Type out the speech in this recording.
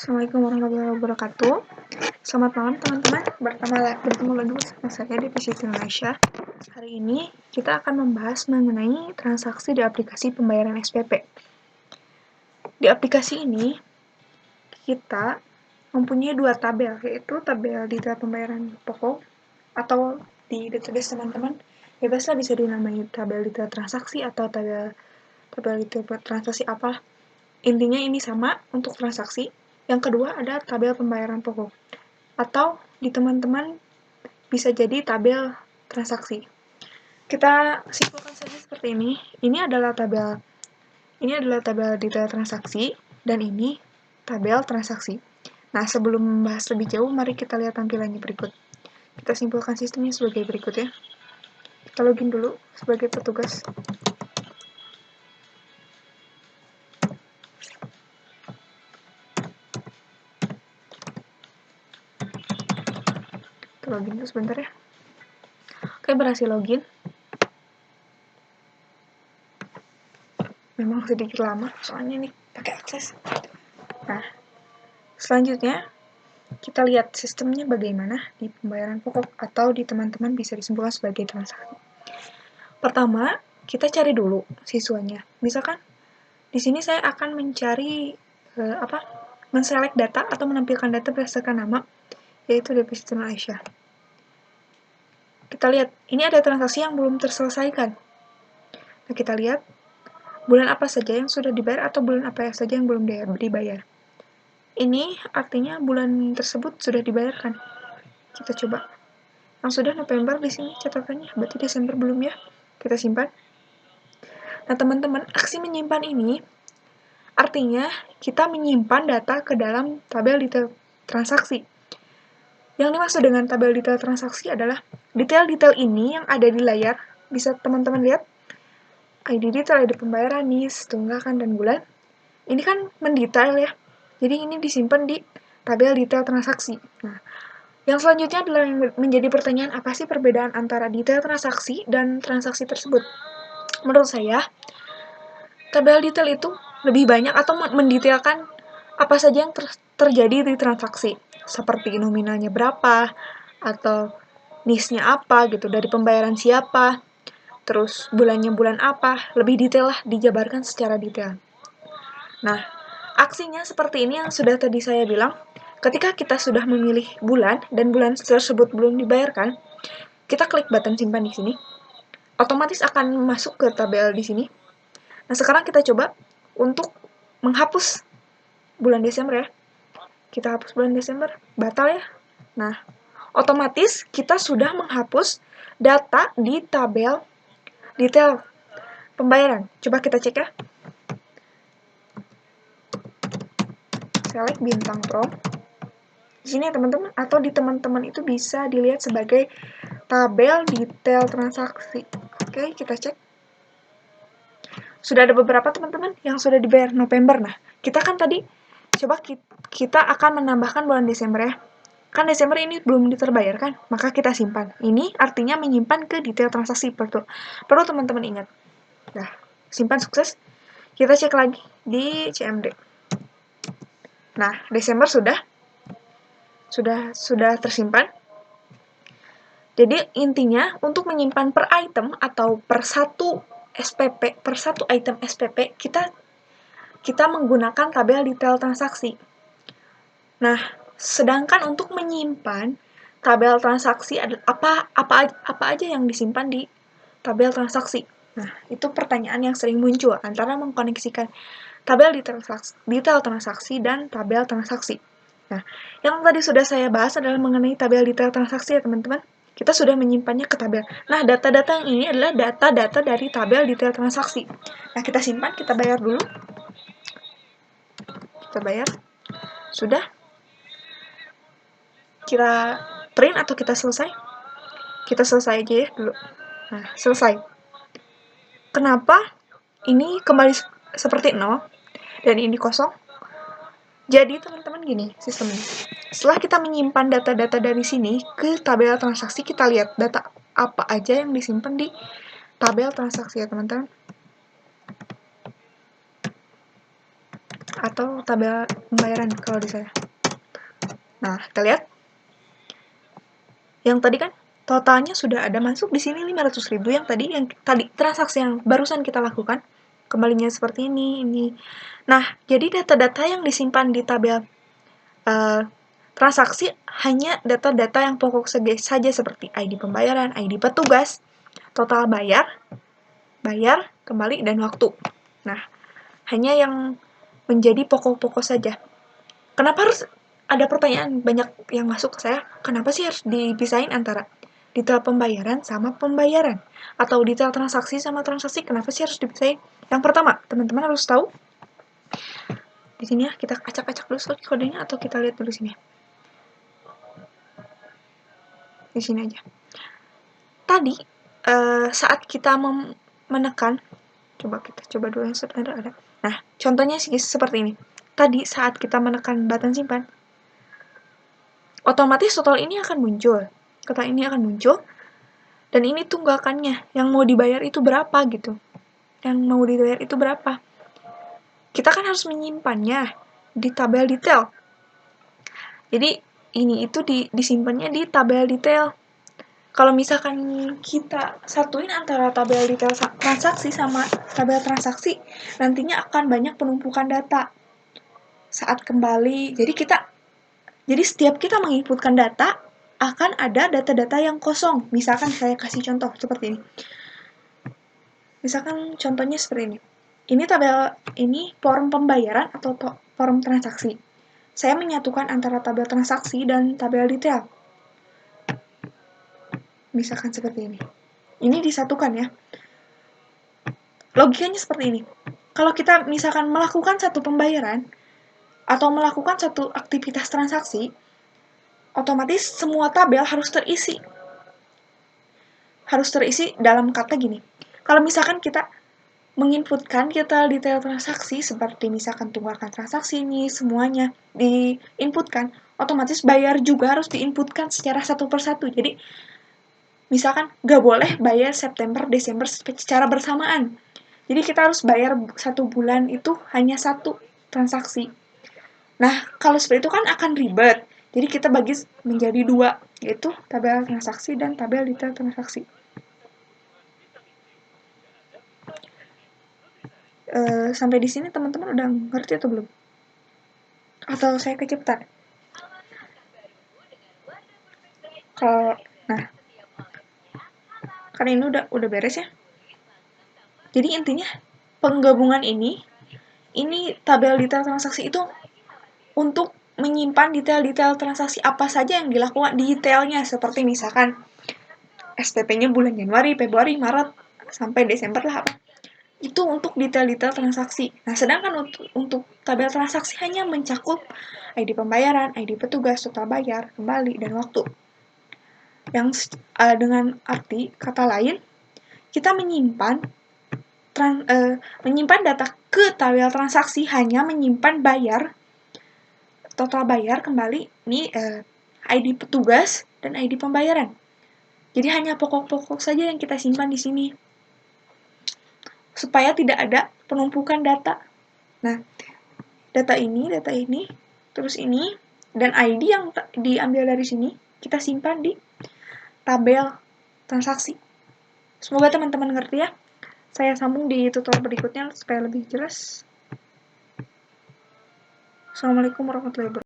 Assalamualaikum warahmatullahi wabarakatuh. Selamat malam teman-teman. Bertemu lagi bersama saya di PCT Indonesia. Hari ini kita akan membahas mengenai transaksi di aplikasi pembayaran SPP. Di aplikasi ini kita mempunyai dua tabel, yaitu tabel detail pembayaran pokok atau di database teman-teman bebaslah bisa dinamai tabel detail transaksi atau tabel detail transaksi apa. Intinya ini sama untuk transaksi. Yang kedua ada tabel pembayaran pokok atau di teman-teman bisa jadi tabel transaksi. Kita simpulkan saja seperti ini. Ini adalah tabel detail transaksi dan ini tabel transaksi. Nah, sebelum membahas lebih jauh, mari kita lihat tampilannya berikut. Kita simpulkan sistemnya sebagai berikut ya. Kita login dulu sebagai petugas. Kita login dulu sebentar ya. Oke, berhasil login. Memang sedikit lama, soalnya nih pakai akses. Nah, selanjutnya kita lihat sistemnya bagaimana di pembayaran pokok atau di teman-teman bisa disimpulkan sebagai transaksi. Pertama, kita cari dulu siswanya. Misalkan di sini saya akan mencari men-select data atau menampilkan data berdasarkan nama, yaitu deposito Aisyah. Kita lihat, ini ada transaksi yang belum terselesaikan. Nah, kita lihat bulan apa saja yang sudah dibayar atau bulan apa saja yang belum dibayar. Ini artinya bulan tersebut sudah dibayarkan. Kita coba. Yang sudah November di sini catatannya, berarti Desember belum ya. Kita simpan. Nah, teman-teman, aksi menyimpan ini artinya kita menyimpan data ke dalam tabel detail transaksi. Yang dimaksud dengan tabel detail transaksi adalah detail-detail ini yang ada di layar. Bisa teman-teman lihat. ID detail, ID pembayaran, NIS, tunggakan, dan bulan. Ini kan mendetail ya. Jadi ini disimpan di tabel detail transaksi. Nah, yang selanjutnya adalah yang menjadi pertanyaan, apa sih perbedaan antara detail transaksi dan transaksi tersebut? Menurut saya, tabel detail itu lebih banyak atau mendetailkan apa saja yang terjadi di transaksi. Seperti nominalnya berapa, atau NIS-nya apa gitu, dari pembayaran siapa, terus bulannya bulan apa, lebih detail lah, dijabarkan secara detail. Nah, aksinya seperti ini yang sudah tadi saya bilang, ketika kita sudah memilih bulan, dan bulan tersebut belum dibayarkan, kita klik button simpan di sini, otomatis akan masuk ke tabel di sini. Nah, sekarang kita coba untuk menghapus bulan Desember ya. Kita hapus bulan Desember, batal ya. Nah, otomatis kita sudah menghapus data di tabel detail pembayaran. Coba kita cek ya. Select bintang prom. Di sini ya teman-teman, atau di teman-teman itu bisa dilihat sebagai tabel detail transaksi. Oke, kita cek. Sudah ada beberapa teman-teman yang sudah dibayar November. Nah, kita kan tadi coba kita akan menambahkan bulan Desember ya. Kan Desember ini belum terbayarkan, maka kita simpan. Ini artinya menyimpan ke detail transaksi. Perlu teman-teman ingat. Nah, simpan sukses. Kita cek lagi di CMD. Nah, Desember sudah tersimpan. Jadi intinya untuk menyimpan per item atau per satu SPP, per satu item SPP, kita menggunakan tabel detail transaksi. Nah, sedangkan untuk menyimpan tabel transaksi apa aja yang disimpan di tabel transaksi. Nah, itu pertanyaan yang sering muncul antara mengkoneksikan tabel detail transaksi dan tabel transaksi. Nah, yang tadi sudah saya bahas adalah mengenai tabel detail transaksi ya teman-teman. Kita sudah menyimpannya ke tabel. Nah, data-data yang ini adalah data-data dari tabel detail transaksi. Nah, kita simpan, kita bayar dulu. Kita bayar. Sudah. Kita print atau kita selesai? Kita selesai aja ya dulu. Nah, selesai. Kenapa ini kembali seperti 0 dan ini kosong? Jadi teman-teman gini sistemnya. Setelah kita menyimpan data-data dari sini ke tabel transaksi, kita lihat data apa aja yang disimpan di tabel transaksi ya teman-teman. atau tabel pembayaran kalau di saya. Nah, kita lihat. Yang tadi kan totalnya sudah ada masuk di sini 500.000 yang tadi transaksi yang barusan kita lakukan. Kembalinya seperti ini. Nah, jadi data-data yang disimpan di tabel transaksi hanya data-data yang pokok saja seperti ID pembayaran, ID petugas, total bayar, kembali, dan waktu. Nah, hanya yang menjadi pokok-pokok saja. Kenapa harus ada pertanyaan banyak yang masuk ke saya? Kenapa sih harus dipisahin antara detail pembayaran sama pembayaran? Atau detail transaksi sama transaksi? Kenapa sih harus dipisahin? Yang pertama, teman-teman harus tahu. Di sini ya, kita acak-acak dulu kodenya atau kita lihat dulu sini. Di sini aja. Tadi saat kita menekan, kita coba dulu yang sebenarnya ada. Nah, contohnya sih seperti ini. Tadi saat kita menekan button simpan, otomatis total ini akan muncul. Total ini akan muncul, dan ini tunggakannya. Yang mau dibayar itu berapa gitu. Yang mau dibayar itu berapa. Kita kan harus menyimpannya di tabel detail. Jadi, ini itu disimpannya di tabel detail. Kalau misalkan kita satuin antara tabel detail transaksi sama tabel transaksi, nantinya akan banyak penumpukan data saat kembali. Jadi setiap kita menginputkan data, akan ada data-data yang kosong. Misalkan saya kasih contoh seperti ini. Misalkan contohnya seperti ini. Ini tabel, ini form pembayaran atau form transaksi. Saya menyatukan antara tabel transaksi dan tabel detail. Misalkan seperti ini. Ini disatukan ya. Logikanya seperti ini. Kalau kita misalkan melakukan satu pembayaran atau melakukan satu aktivitas transaksi, otomatis semua tabel harus terisi. Harus terisi dalam kata gini. Kalau misalkan kita menginputkan detail transaksi seperti misalkan tunggakan transaksi ini semuanya diinputkan, otomatis bayar juga harus diinputkan secara satu persatu. Jadi misalkan nggak boleh bayar September, Desember secara bersamaan. Jadi kita harus bayar 1 bulan itu hanya 1 transaksi. Nah, kalau seperti itu kan akan ribet. Jadi kita bagi menjadi 2, yaitu tabel transaksi dan tabel detail transaksi. Sampai di sini teman-teman udah ngerti atau belum? Atau saya kecepatan? Nah, karena ini udah beres ya. Jadi intinya penggabungan ini tabel detail transaksi itu untuk menyimpan detail-detail transaksi apa saja yang dilakukan, detailnya seperti misalkan STP-nya bulan Januari, Februari, Maret, sampai Desember lah apa. Itu untuk detail-detail transaksi. Nah, sedangkan untuk tabel transaksi hanya mencakup ID pembayaran, ID petugas, total bayar, kembali, dan waktu. Yang dengan arti kata lain, kita menyimpan data ke tabel transaksi hanya menyimpan bayar, total bayar, kembali, ini ID petugas dan ID pembayaran. Jadi hanya pokok-pokok saja yang kita simpan di sini. Supaya tidak ada penumpukan data. Nah, data ini, terus ini, dan ID yang diambil dari sini, kita simpan di tabel transaksi. Semoga teman-teman ngerti ya. Saya sambung di tutorial berikutnya supaya lebih jelas. Assalamualaikum warahmatullahi wabarakatuh.